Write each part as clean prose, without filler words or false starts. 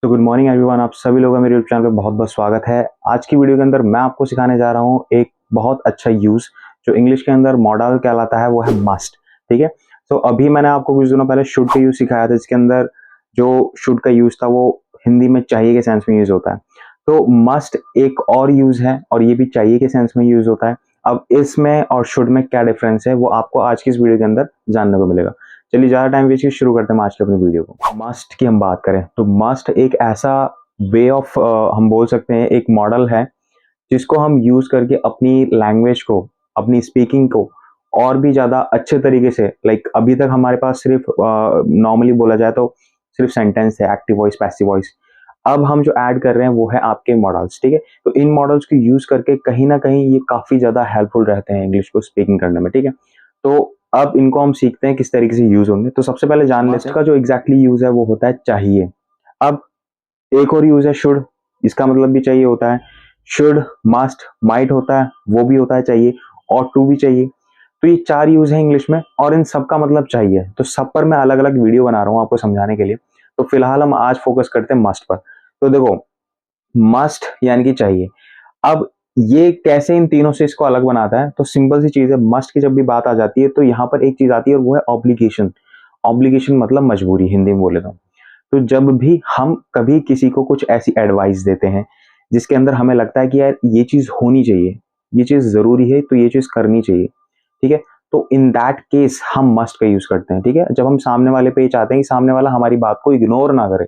तो good morning everyone, आप सभी लोगों का मेरे यूट्यूब चैनल पे बहुत बहुत स्वागत है। आज की वीडियो के अंदर मैं आपको सिखाने जा रहा हूँ एक बहुत अच्छा यूज़ जो इंग्लिश के अंदर मॉडल कहलाता है, वो है मस्ट। ठीक है। तो अभी मैंने आपको कुछ दिनों पहले शुड का यूज़ सिखाया था, जिसके अंदर जो शुड का यूज़ था वो हिंदी में चाहिए के सेंस में यूज़ होता है। तो मस्ट एक और यूज़ है और ये भी चाहिए के सेंस में यूज़ होता है। अब इसमें और शुड में क्या डिफरेंस है वो आपको आज की इस वीडियो के अंदर जानने को मिलेगा। चलिए ज़्यादा टाइम वेस्ट शुरू करते हैं आज की अपनी वीडियो को। मस्ट की हम बात करें तो मस्ट एक ऐसा वे ऑफ हम बोल सकते हैं, एक मॉडल है जिसको हम यूज करके अपनी लैंग्वेज को, अपनी स्पीकिंग को और भी ज़्यादा अच्छे तरीके से, लाइक अभी तक हमारे पास सिर्फ नॉर्मली बोला जाए तो सिर्फ सेंटेंस है, एक्टिव वॉइस, पैसिव वॉइस। अब हम जो ऐड कर रहे हैं वो है आपके मॉडल्स। ठीक है। तो इन मॉडल्स को यूज करके कहीं ना कहीं ये काफ़ी ज़्यादा हेल्पफुल रहते हैं इंग्लिश को स्पीकिंग करने में। ठीक है। तो अब इनको हम सीखते हैं किस तरीके से यूज होंगे। तो सबसे पहले जान लेते हैं, का जो एग्जैक्टली यूज है वो होता है चाहिए। अब एक और यूज है शुड, इसका मतलब भी चाहिए होता है। शुड, मस्ट, माइट होता है, वो भी होता है चाहिए, और टू भी चाहिए। तो ये चार यूज है इंग्लिश में और इन सब का मतलब चाहिए। तो सब पर मैं अलग अलग वीडियो बना रहा हूँ आपको समझाने के लिए। तो फिलहाल हम आज फोकस करते हैं मस्ट पर। तो देखो, मस्ट यानी कि चाहिए। अब ये कैसे इन तीनों से इसको अलग बनाता है, तो सिंपल सी चीज है। मस्ट की जब भी बात आ जाती है तो यहाँ पर एक चीज आती है और वो है ऑब्लिगेशन। ऑब्लिगेशन मतलब मजबूरी, हिंदी में बोले तो जब भी हम कभी किसी को कुछ ऐसी एडवाइस देते हैं जिसके अंदर हमें लगता है कि यार ये चीज होनी चाहिए, ये चीज जरूरी है, तो ये चीज करनी चाहिए। ठीक है। तो इन दैट केस हम मस्ट का यूज करते हैं। ठीक है। जब हम सामने वाले पे चाहते हैं कि सामने वाला हमारी बात को इग्नोर ना करे,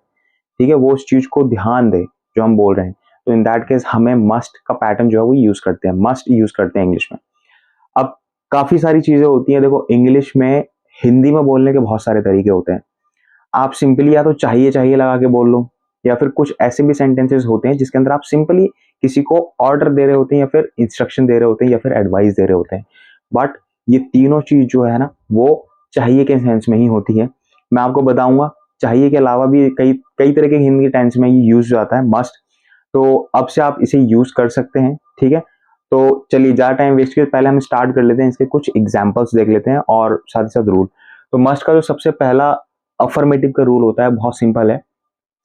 ठीक है, वो उस चीज को ध्यान दे जो हम बोल रहे हैं, तो इन दैट केस हमें मस्ट का पैटर्न जो है वो यूज करते हैं, मस्ट यूज करते हैं इंग्लिश में। अब काफी सारी चीजें होती हैं। देखो, इंग्लिश में हिंदी में बोलने के बहुत सारे तरीके होते हैं। आप सिंपली या तो चाहिए चाहिए लगा के बोल लो, या फिर कुछ ऐसे भी सेंटेंसेस होते हैं जिसके अंदर आप सिंपली किसी को ऑर्डर दे रहे होते हैं, या फिर इंस्ट्रक्शन दे रहे होते हैं, या फिर एडवाइस दे रहे होते हैं। बट ये तीनों चीज जो है ना, वो चाहिए के सेंस में ही होती है। मैं आपको बताऊंगा चाहिए के अलावा भी कई कई तरह के हिंदी टेंस में ये यूज आता है मस्ट। तो अब से आप इसे यूज कर सकते हैं। ठीक है। तो चलिए ज्यादा टाइम वेस्ट किए पहले हम स्टार्ट कर लेते हैं, इसके कुछ एग्जाम्पल्स देख लेते हैं और साथ ही साथ रूल। तो मस्ट का जो सबसे पहला अफर्मेटिव का रूल होता है, बहुत सिंपल है।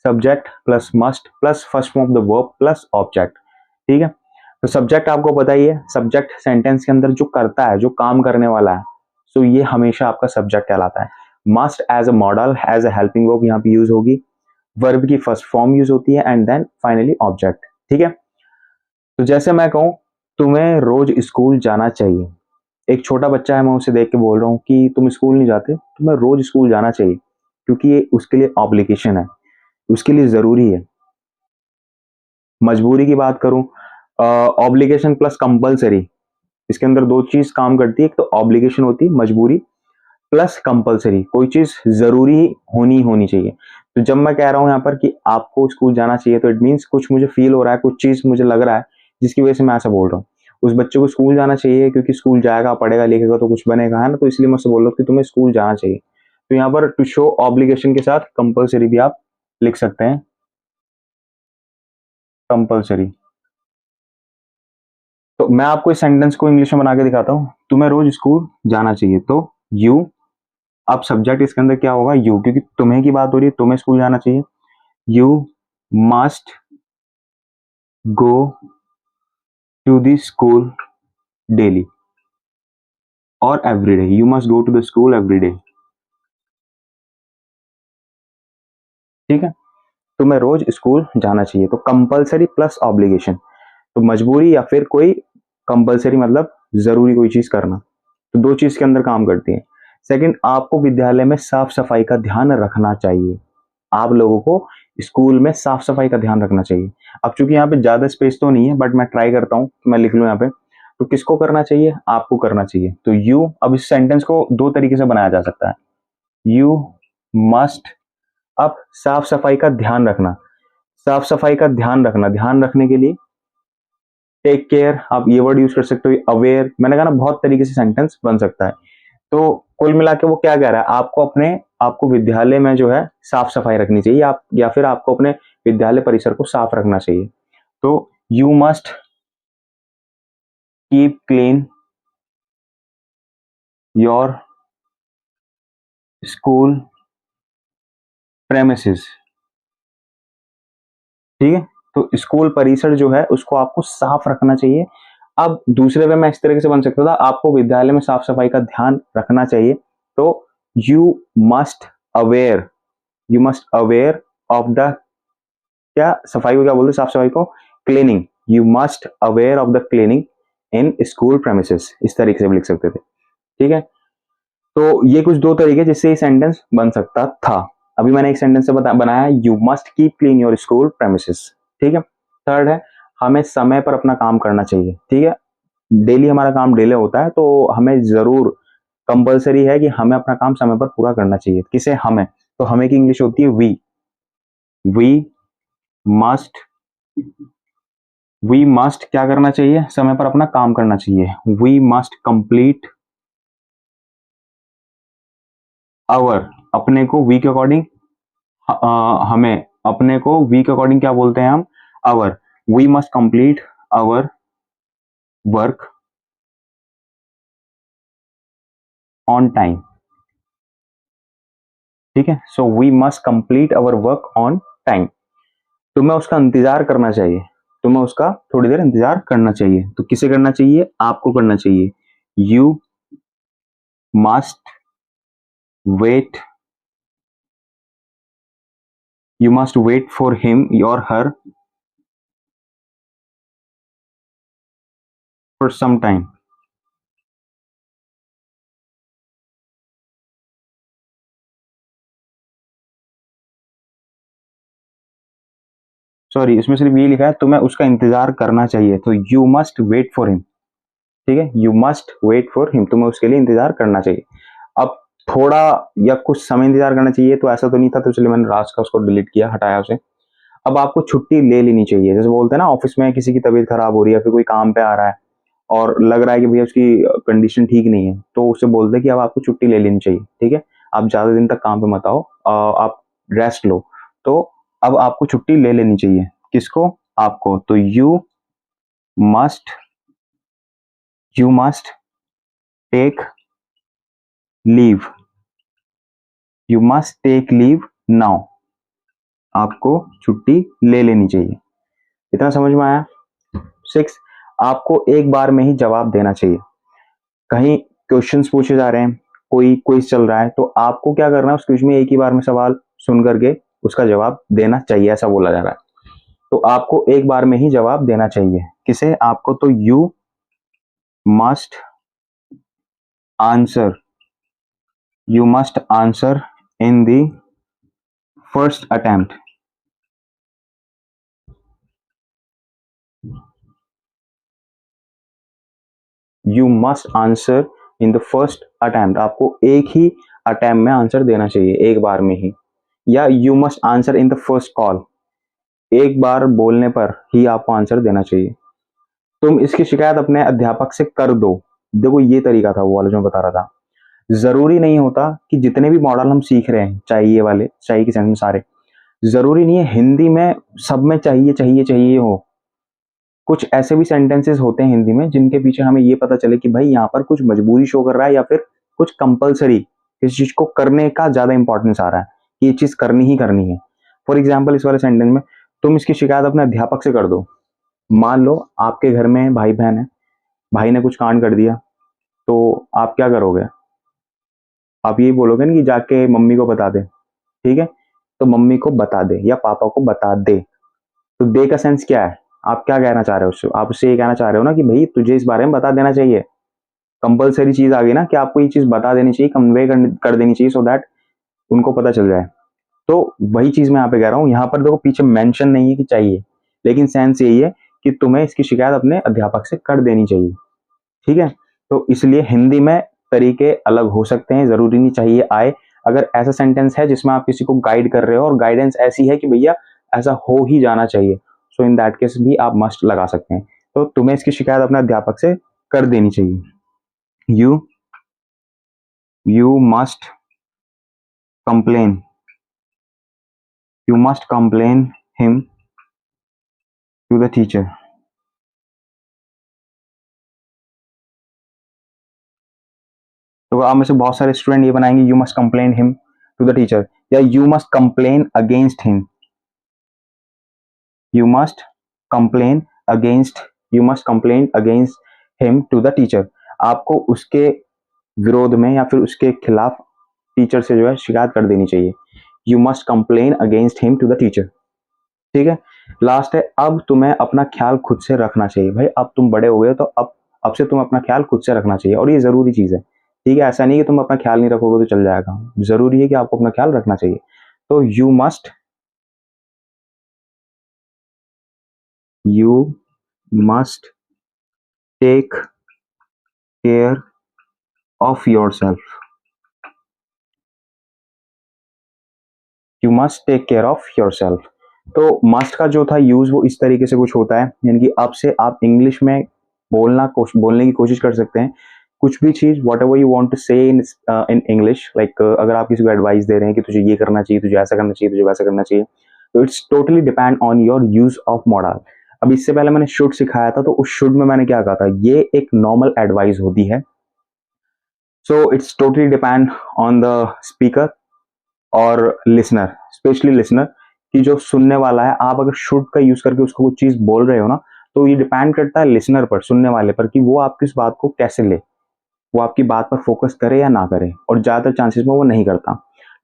Subject plus must plus first form of the verb plus object. ठीक है। तो सब्जेक्ट आपको पता ही है, सब्जेक्ट सेंटेंस के अंदर जो करता है, जो काम करने वाला है, सो ये हमेशा आपका सब्जेक्ट कहलाता है। Must as a modal, as a helping verb यहाँ पे यूज होगी। वर्ब की फर्स्ट फॉर्म यूज होती है एंड देन फाइनली ऑब्जेक्ट। ठीक है। तो जैसे मैं कहूँ तुम्हें रोज स्कूल जाना चाहिए, एक छोटा बच्चा है, मैं उसे देख के बोल रहा हूँ कि तुम स्कूल नहीं जाते, तुम्हें रोज स्कूल जाना चाहिए, क्योंकि ये उसके लिए ऑब्लिगेशन है, उसके लिए जरूरी है। मजबूरी की बात करूं, ऑब्लिगेशन प्लस कंपलसरी, इसके अंदर दो चीज काम करती है। एक तो ऑब्लिगेशन होती है मजबूरी, प्लस कंपलसरी, कोई चीज जरूरी होनी होनी चाहिए। तो जब मैं कह रहा हूं यहाँ पर कि आपको स्कूल जाना चाहिए, तो इट मीन्स कुछ मुझे फील हो रहा है, कुछ चीज मुझे लग रहा है जिसकी वजह से मैं ऐसा बोल रहा हूँ। उस बच्चे को स्कूल जाना चाहिए क्योंकि स्कूल जाएगा, पढ़ेगा, लिखेगा तो कुछ बनेगा, है ना। तो इसलिए मैं उससे बोल रहा हूँ कि तुम्हें स्कूल जाना चाहिए। तो यहाँ पर टू शो ऑब्लिगेशन के साथ कंपलसरी भी आप लिख सकते हैं, कंपलसरी। तो मैं आपको इस सेंटेंस को इंग्लिश में बना के दिखाता हूँ। तुम्हें रोज स्कूल जाना चाहिए, तो यू, अब सब्जेक्ट इसके अंदर क्या होगा, यू, क्योंकि तुम्हें की बात हो रही है, तुम्हें स्कूल जाना चाहिए। You must go to the school daily और every day, you must go to the school every day. ठीक है। तुम्हें रोज स्कूल जाना चाहिए, तो कंपलसरी प्लस ऑब्लिगेशन, तो मजबूरी या फिर कोई कंपलसरी मतलब जरूरी कोई चीज करना, तो दो चीज के अंदर काम करती है। सेकंड, आपको विद्यालय में साफ सफाई का ध्यान रखना चाहिए। आप लोगों को स्कूल में साफ सफाई का ध्यान रखना चाहिए। अब चूंकि यहाँ पे ज्यादा स्पेस तो नहीं है, बट मैं ट्राई करता हूँ कि मैं लिख लूँ यहाँ पे। तो किसको करना चाहिए, आपको करना चाहिए। तो यू, अब इस सेंटेंस को दो तरीके से बनाया जा सकता है। यू मस्ट, अब साफ सफाई का ध्यान रखना, साफ सफाई का ध्यान रखना, ध्यान रखने के लिए टेक केयर, आप ये वर्ड यूज कर सकते हो। अवेयर, मैंने कहा ना बहुत तरीके से सेंटेंस बन सकता है। तो कुल मिला के वो क्या कह रहा है, आपको अपने, आपको विद्यालय में जो है साफ सफाई रखनी चाहिए, आप या फिर आपको अपने विद्यालय परिसर को साफ रखना चाहिए। तो you must keep clean your school premises. ठीक है, तो स्कूल परिसर जो है उसको आपको साफ रखना चाहिए। अब दूसरे वे में इस तरीके से बन सकता था, आपको विद्यालय में साफ सफाई का ध्यान रखना चाहिए। तो you must aware, you must aware of the, क्या सफाई को क्या बोलते हैं, साफ सफाई को cleaning, you must aware of the cleaning in school premises, इस तरीके से भी लिख सकते थे। ठीक है, तो ये कुछ दो तरीके जिससे ये सेंटेंस बन सकता था। अभी मैंने एक सेंटेंस से बनाया, you must keep clean your school premises. ठीक है, थर्ड है, हमें समय पर अपना काम करना चाहिए। ठीक है, डेली हमारा काम डिले होता है, तो हमें जरूर कंपलसरी है कि हमें अपना काम समय पर पूरा करना चाहिए। किसे? हमें। तो हमें की इंग्लिश होती है वी मस्ट, वी मस्ट क्या करना चाहिए? समय पर अपना काम करना चाहिए। वी मस्ट कंप्लीट आवर, अपने को वी के अकॉर्डिंग, हमें अपने को वी के अकॉर्डिंग क्या बोलते हैं हम? Our. We must complete our work on time. ठीक है, so we must complete our work on time. तुम्हें उसका इंतजार करना चाहिए, तुम्हें उसका थोड़ी देर इंतजार करना चाहिए। तो किसे करना चाहिए? आपको करना चाहिए। You must wait, you must wait for him और her for some time. Sorry, इसमें सिर्फ ये लिखा है तुम्हें उसका इंतजार करना चाहिए, तो you must wait for him. ठीक है, you must wait for him, तुम्हें उसके लिए इंतजार करना चाहिए। अब थोड़ा या कुछ समय इंतजार करना चाहिए, तो ऐसा तो नहीं था, तो चलिए मैंने राज का उसको डिलीट किया, हटाया उसे। अब आपको छुट्टी ले लेनी चाहिए। जैसे बोलते हैं ना, ऑफिस में किसी की तबीयत खराब हो रही है या फिर कोई काम पे आ रहा है और लग रहा है कि भैया उसकी कंडीशन ठीक नहीं है, तो उससे बोलते हैं कि अब आपको छुट्टी ले लेनी चाहिए। ठीक है, आप ज्यादा दिन तक काम पे मत आओ, आप रेस्ट लो। तो अब आपको छुट्टी ले लेनी चाहिए। किसको? आपको। तो must you must take leave, you must take leave now, आपको छुट्टी ले लेनी चाहिए। इतना समझ में आया? 6, आपको एक बार में ही जवाब देना चाहिए। कहीं क्वेश्चंस पूछे जा रहे हैं, कोई क्विज चल रहा है, तो आपको क्या करना है? उस क्विज में एक ही बार में सवाल सुन करके उसका जवाब देना चाहिए, ऐसा बोला जा रहा है। तो आपको एक बार में ही जवाब देना चाहिए। किसे? आपको। तो you must answer, you must answer in the first attempt, you must answer in the first attempt, आपको एक ही अटेम्प्ट में आंसर देना चाहिए, एक बार में ही। या you must answer in the first call, एक बार बोलने पर ही आपको आंसर देना चाहिए। तुम इसकी शिकायत अपने अध्यापक से कर दो। देखो, ये तरीका था वो वाला जो मैं बता रहा था। जरूरी नहीं होता कि जितने भी मॉडल हम सीख रहे हैं, चाहे ये वाले, चाहे के सेंटेंस सारे, जरूरी नहीं है हिंदी में सब में चाहिए चाहिए चाहिए हो। कुछ ऐसे भी सेंटेंसेस होते हैं हिंदी में जिनके पीछे हमें ये पता चले कि भाई यहाँ पर कुछ मजबूरी शो कर रहा है, या फिर कुछ कंपलसरी, किसी चीज को करने का ज्यादा इंपॉर्टेंस आ रहा है, ये चीज करनी ही करनी है। फॉर एग्जाम्पल, इस वाले सेंटेंस में तुम इसकी शिकायत अपने अध्यापक से कर दो। मान लो आपके घर में भाई बहन है, भाई ने कुछ कांड कर दिया, तो आप क्या करोगे? आप यही बोलोगे ना कि जाके मम्मी को बता दे। ठीक है, तो मम्मी को बता दे या पापा को बता दे। तो दे का सेंस क्या है? आप क्या कहना चाह रहे हो उससे? आप उससे ये कहना चाह रहे हो ना कि भाई तुझे इस बारे में बता देना चाहिए। कंपलसरी चीज आ गई ना कि आपको ये चीज बता देनी चाहिए, कन्वे कर देनी चाहिए, सो दैट उनको पता चल जाए। तो वही चीज मैं यहाँ पे कह रहा हूँ। यहाँ पर देखो पीछे मेंशन नहीं है कि चाहिए, लेकिन सेंस यही है कि तुम्हें इसकी शिकायत अपने अध्यापक से कर देनी चाहिए। ठीक है, तो इसलिए हिंदी में तरीके अलग हो सकते हैं, जरूरी नहीं चाहिए आए। अगर ऐसा सेंटेंस है जिसमें आप किसी को गाइड कर रहे हो और गाइडेंस ऐसी है कि भैया ऐसा हो ही जाना चाहिए, सो इन दैट केस भी आप मस्ट लगा सकते हैं। तो तुम्हें इसकी शिकायत अपने अध्यापक से कर देनी चाहिए। You you must complain, you must complain him to the teacher. तो आप में से बहुत सारे स्टूडेंट ये बनाएंगे, you must complain him to the teacher, या you must complain against him. You must complain against him to the teacher. आपको उसके विरोध में या फिर उसके खिलाफ टीचर से जो है शिकायत कर देनी चाहिए। You must complain against him to the teacher. ठीक है। लास्ट है, अब तुम्हें अपना ख्याल खुद से रखना चाहिए। भाई अब तुम बड़े हो गए तो अब से तुम्हें अपना ख्याल खुद से रखना चाहिए, और ये जरूरी चीज है। ठीक है, ऐसा नहीं कि तुम अपना ख्याल नहीं रखोगे तो चल जाएगा, जरूरी है कि आपको अपना ख्याल रखना चाहिए। तो you must take care of yourself. You must take care of yourself. तो मस्ट का जो था यूज वो इस तरीके से कुछ होता है, यानी कि अब से आप इंग्लिश में बोलने की कोशिश कर सकते हैं। कुछ भी चीज whatever you want to say in English, like अगर आप किसी को एडवाइस दे रहे हैं कि तुझे ये करना चाहिए, तुझे ऐसा करना चाहिए, तुझे वैसा करना चाहिए, तो it's totally depend on your use of model. अब इससे पहले मैंने शुड सिखाया था, तो उस शुड में मैंने क्या कहा था, ये एक नॉर्मल एडवाइस होती है। So it's totally depend on the speaker और लिसनर, स्पेशली लिसनर, कि जो सुनने वाला है। आप अगर शुड का यूज करके उसको कुछ चीज बोल रहे हो ना, तो ये डिपेंड करता है लिसनर पर, सुनने वाले पर, कि वो आपकी इस बात को कैसे ले, वो आपकी बात पर फोकस करे या ना करे, और ज्यादातर चांसेस में वो नहीं करता।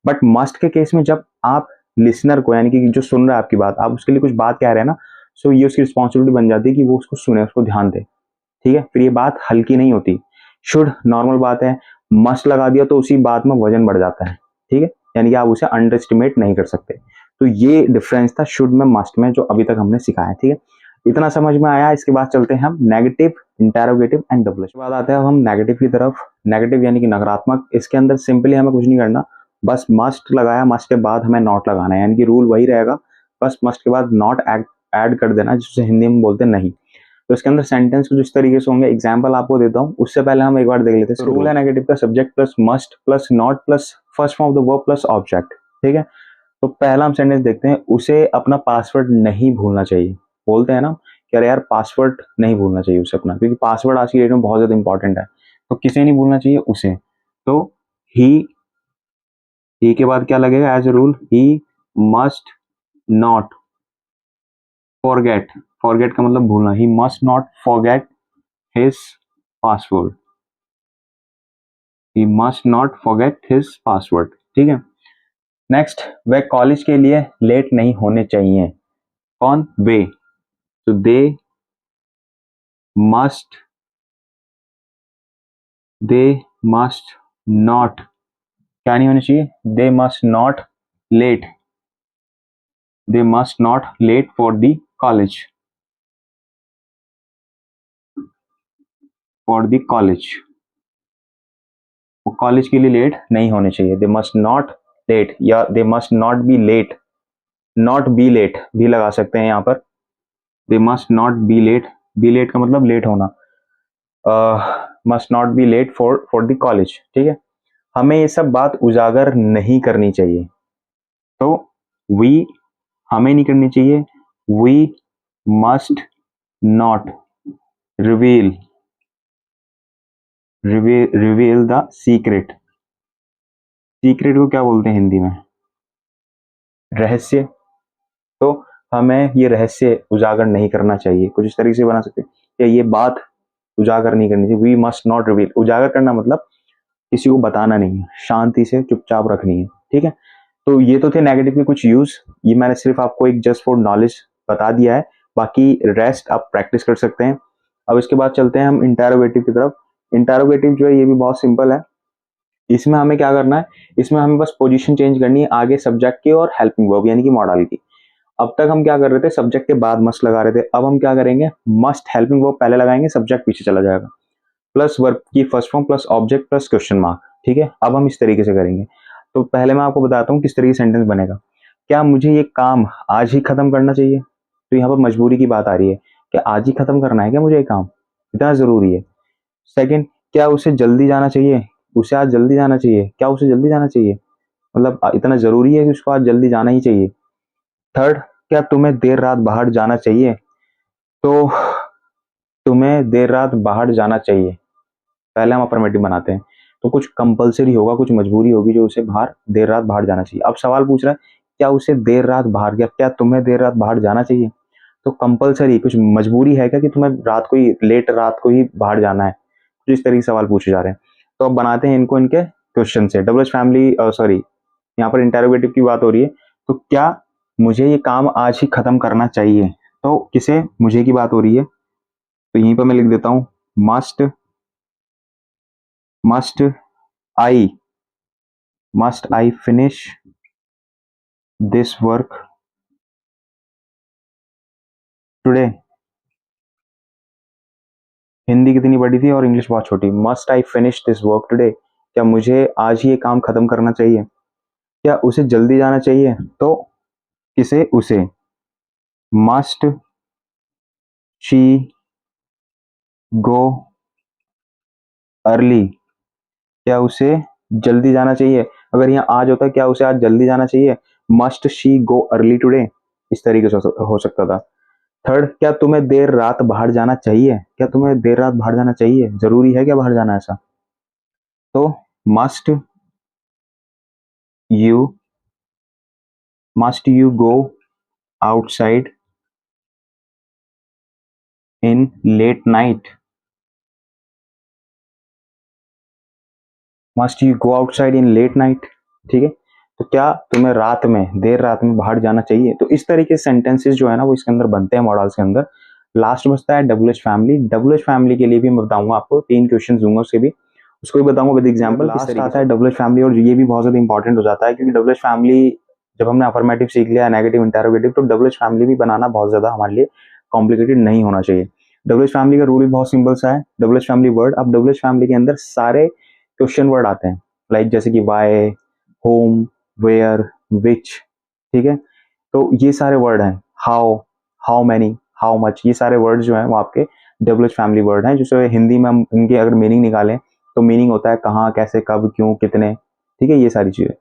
बट मस्ट के केस में जब आप लिसनर को, यानी कि जो सुन रहा है आपकी बात, आप उसके लिए कुछ बात कह रहे हैं ना, सो ये उसकी रिस्पॉन्सिबिलिटी बन जाती है कि वो उसको सुने, उसको ध्यान दे। ठीक है, फिर ये बात हल्की नहीं होती। शुड नॉर्मल बात है, मस्ट लगा दिया तो उसी बात में वजन बढ़ जाता है। ठीक है, यानी कि आप उसे अंडर एस्टिमेट नहीं कर सकते। तो ये डिफरेंस था शुड में मस्ट में, जो अभी तक हमने सिखाया है। ठीक है, इतना समझ में आया। इसके बाद चलते हैं हम नेगेटिव, इंटेरोगेटिव एंड डबल। इसके बाद आते हैं हम नेगेटिव की तरफ। नेगेटिव यानी कि नकारात्मक। इसके अंदर सिंपली हमें कुछ नहीं करना, बस मस्ट लगाया, मस्ट के बाद हमें नॉट लगाना है, यानी कि रूल वही रहेगा, बस मस्ट के बाद नॉट ऐड कर देना, जिसे हिंदी में बोलते हैं नहीं। तो इसके अंदर सेंटेंस कुछ इस तरीके से होंगे, एग्जाम्पल आपको देता हूँ, उससे पहले हम एक बार देख लेते हैं। रूल है नेगेटिव का, subject plus must plus not plus first form of the verb plus object. ठीक है, तो पहला हम सेंटेंस देखते हैं, उसे अपना पासवर्ड नहीं भूलना चाहिए। बोलते हैं ना कि अरे यार पासवर्ड नहीं भूलना चाहिए उसे अपना, क्योंकि पासवर्ड आज की डेट में बहुत ज्यादा इंपॉर्टेंट है। तो किसे नहीं भूलना चाहिए, उसे। तो ही के बाद क्या लगेगा as a rule, he must not forget. Forget का मतलब भूलना, he must not forget his password. He must not forget his password. ठीक है, नेक्स्ट, वे कॉलेज के लिए लेट नहीं होने चाहिए। कौन, वे। तो मस्ट दे मस्ट नॉट, क्या नहीं होना चाहिए, दे must not late, they must not late for the college, for the college. वो कॉलेज के लिए लेट नहीं होने चाहिए, दे मस्ट नॉट लेट, या they must not be late, not be late भी लगा सकते हैं यहाँ पर। They must not be late, be late का मतलब लेट होना, must not be late for the college. ठीक है, हमें ये सब बात उजागर नहीं करनी चाहिए। तो वी, हमें नहीं करनी चाहिए, we must not reveal, reveal the secret. Secret को क्या बोलते हैं हिंदी में, रहस्य। तो हमें ये रहस्य उजागर नहीं करना चाहिए, कुछ इस तरीके से बना सकते हैं, या ये बात उजागर नहीं करनी चाहिए। वी मस्ट नॉट रिवील, उजागर करना मतलब किसी को बताना नहीं है, शांति से चुपचाप रखनी है। ठीक है, तो ये तो थे नेगेटिव के कुछ यूज, ये मैंने सिर्फ आपको एक जस्ट फॉर नॉलेज बता दिया है, बाकी रेस्ट आप प्रैक्टिस कर सकते हैं। अब इसके बाद चलते हैं हम इंटेरोगेटिव की तरफ। इंटेरोगेटिव जो है ये भी बहुत सिंपल है। इसमें हमें क्या करना है, इसमें हमें बस पोजीशन चेंज करनी है आगे सब्जेक्ट की और हेल्पिंग वर्ब यानी कि मॉडल की। अब तक हम क्या कर रहे थे, सब्जेक्ट के बाद मस्ट लगा रहे थे, अब हम क्या करेंगे, मस्ट हेल्पिंग वर्ब पहले लगाएंगे, सब्जेक्ट पीछे चला जाएगा, प्लस वर्ब की first form plus object plus question mark. ठीक है, अब हम इस तरीके से करेंगे। तो पहले मैं आपको बताता हूँ किस तरीके से सेंटेंस बनेगा। क्या मुझे ये काम आज ही खत्म करना चाहिए, तो यहाँ पर मजबूरी की बात आ रही है कि आज ही खत्म करना है क्या मुझे ये काम, इतना जरूरी है। सेकंड, क्या उसे जल्दी जाना चाहिए, उसे आज जल्दी जाना चाहिए, क्या उसे जल्दी जाना चाहिए, मतलब इतना जरूरी है कि उसको आज जल्दी जाना ही चाहिए। थर्ड, क्या तुम्हें देर रात बाहर जाना चाहिए, तो तुम्हें देर रात बाहर जाना चाहिए, पहले हम अफर्मेटिव बनाते हैं, तो कुछ कंपलसरी होगा, कुछ मजबूरी होगी जो उसे बाहर देर रात बाहर जाना चाहिए। अब सवाल पूछ रहा है क्या उसे देर रात बाहर, क्या तुम्हें देर रात बाहर जाना चाहिए, तो कंपलसरी कुछ मजबूरी है क्या कि तुम्हें लेट रात को ही बाहर जाना है? तो इस तरीके के सवाल पूछे जा रहे हैं। तो अब बनाते हैं इनको इनके क्वेश्चन से। डबल फैमिली सॉरी, यहाँ पर इंटेरोगेटिव की बात हो रही है। तो क्या मुझे ये काम आज ही खत्म करना चाहिए? तो किसे, मुझे की बात हो रही है, तो यहीं पर मैं लिख देता हूं must I finish this work today. Hindi कितनी बड़ी थी और इंग्लिश बहुत छोटी। Must I finish this work today, क्या मुझे आज ही ये काम खत्म करना चाहिए? क्या उसे जल्दी जाना चाहिए? तो किसे, उसे। मस्ट शी गो अर्ली, क्या उसे जल्दी जाना चाहिए? अगर यहाँ आज होता क्या उसे आज जल्दी जाना चाहिए? Must she go early today, इस तरीके से हो सकता था। थर्ड, क्या तुम्हें देर रात बाहर जाना चाहिए? क्या तुम्हें देर रात बाहर जाना चाहिए? जरूरी है क्या बाहर जाना ऐसा? तो must you go outside in late night? Must you go outside in late night, ठीक है। तो क्या तुम्हें देर रात में बाहर जाना चाहिए? तो इस तरीके से सेंटेंसेस जो है ना वो इसके अंदर बनते हैं मॉडल्स के अंदर। लास्ट बचता है W H family. W H family के लिए भी मैं बताऊंगा आपको, 3 क्वेश्चन दूंगा उसके भी, उसको भी बताऊंगा विद एग्जांपल। लास्ट आता है डब्ल्यू एच फैमिली, और ये भी बहुत ज्यादा इंपॉर्टेंट हो जाता है क्योंकि डब्ल्यू एच फैमिली जब हमने अफर्मेटिव सीख लिया, नेगेटिव, इंटेरोगेटिव, तो डब्ल्यू एच फैमिली भी बनाना बहुत ज्यादा हमारे लिए कॉम्प्लिकेटेड नहीं होना चाहिए। डब्ल्यू एच फैमिली का रूल भी बहुत सिंपल सा है। डब्ल्यू एच फैमिली वर्ड, अब डब्ल्यू एच फैमिली के अंदर सारे क्वेश्चन वर्ड आते हैं, लाइक जैसे कि वाई, होम, वेयर, विच, ठीक है। तो ये सारे वर्ड हैं, हाउ मैनी, हाउ मच, ये सारे वर्ड जो हैं वो आपके डब्ल्यू एच फैमिली वर्ड हैं, जिससे हिंदी में हम इनके अगर मीनिंग निकालें तो मीनिंग होता है कहाँ, कैसे, कब, क्यों, कितने, ठीक है, ये सारी चीजें।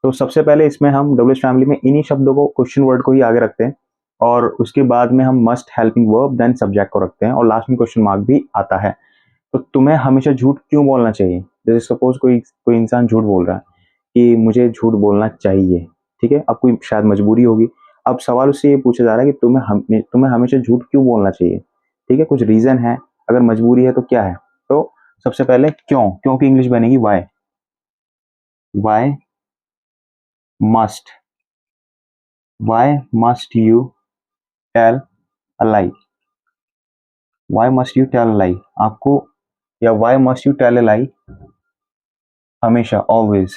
तो सबसे पहले इसमें हम डब्ल्यू एच फैमिली में इन्हीं शब्दों को, क्वेश्चन वर्ड को ही आगे रखते हैं, और उसके बाद में हम must helping verb then subject को रखते हैं, और लास्ट में क्वेश्चन मार्क भी आता है। तो तुम्हें हमेशा झूठ क्यों बोलना चाहिए? जैसे सपोज कोई इंसान झूठ बोल रहा है कि मुझे झूठ बोलना चाहिए, ठीक है, अब कोई शायद मजबूरी होगी। अब सवाल उससे ये पूछा जा रहा है कि तुम्हें हमेशा झूठ क्यों बोलना चाहिए, ठीक है, कुछ रीजन है, अगर मजबूरी है तो क्या है? तो सबसे पहले क्यों की इंग्लिश बनेगी why must you tell a lie, आपको, या why must you tell a lie, हमेशा, ऑलवेज,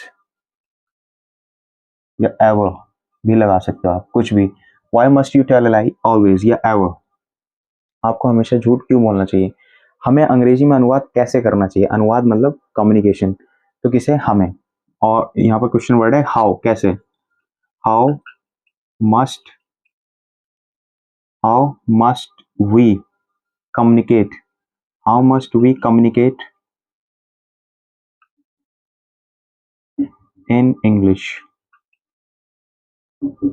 या एवर भी लगा सकते हो आप, कुछ भी। Why must you tell a lie always या एवर, आपको हमेशा झूठ क्यों बोलना चाहिए? हमें अंग्रेजी में अनुवाद कैसे करना चाहिए? अनुवाद मतलब कम्युनिकेशन, तो किसे, हमें। और यहाँ पर क्वेश्चन वर्ड है हाउ, कैसे, how must we communicate, how must we communicate in English,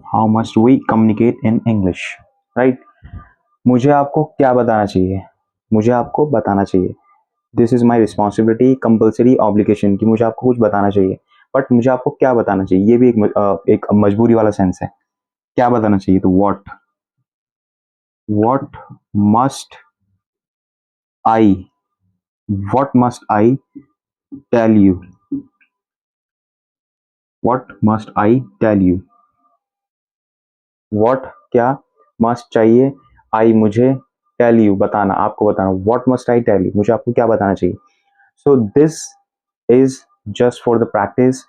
how must we communicate in English, right. मुझे आपको क्या बताना चाहिए? मुझे आपको बताना चाहिए, this is my responsibility, compulsory obligation, कि मुझे आपको कुछ बताना चाहिए। बट मुझे आपको क्या बताना चाहिए, ये भी एक मजबूरी वाला सेंस है। क्या बताना चाहिए? तो what must I tell you, what must I tell you, what क्या, मस्ट चाहिए, आई मुझे, टेल यू बताना, आपको बताना, what must I tell you, मुझे आपको क्या बताना चाहिए। So this is just for the practice.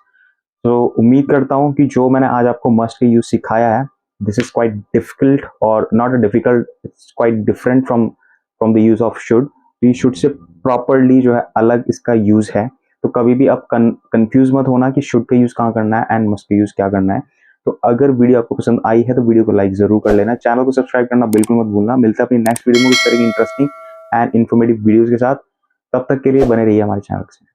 तो उम्मीद करता हूँ कि जो मैंने आज आपको मस्ट का यूज सिखाया है, दिस इज क्वाइट डिफिकल्ट और not a difficult, it's quite different from the use of should. तो ये शुड से प्रॉपरली जो है अलग इसका यूज है। तो कभी भी आप कंफ्यूज मत होना कि शुड का यूज कहाँ करना है एंड मस्ट का यूज क्या करना है। तो अगर वीडियो आपको पसंद आई है तो वीडियो को लाइक जरूर कर लेना, चैनल को सब्सक्राइब करना बिल्कुल मत भूलना। मिलता है अपनी नेक्स्ट वीडियो में इस तरह की इंटरेस्टिंग एंड इन्फॉर्मेटिव वीडियोज के साथ। तब तक के लिए बने रहिए हमारे चैनल से।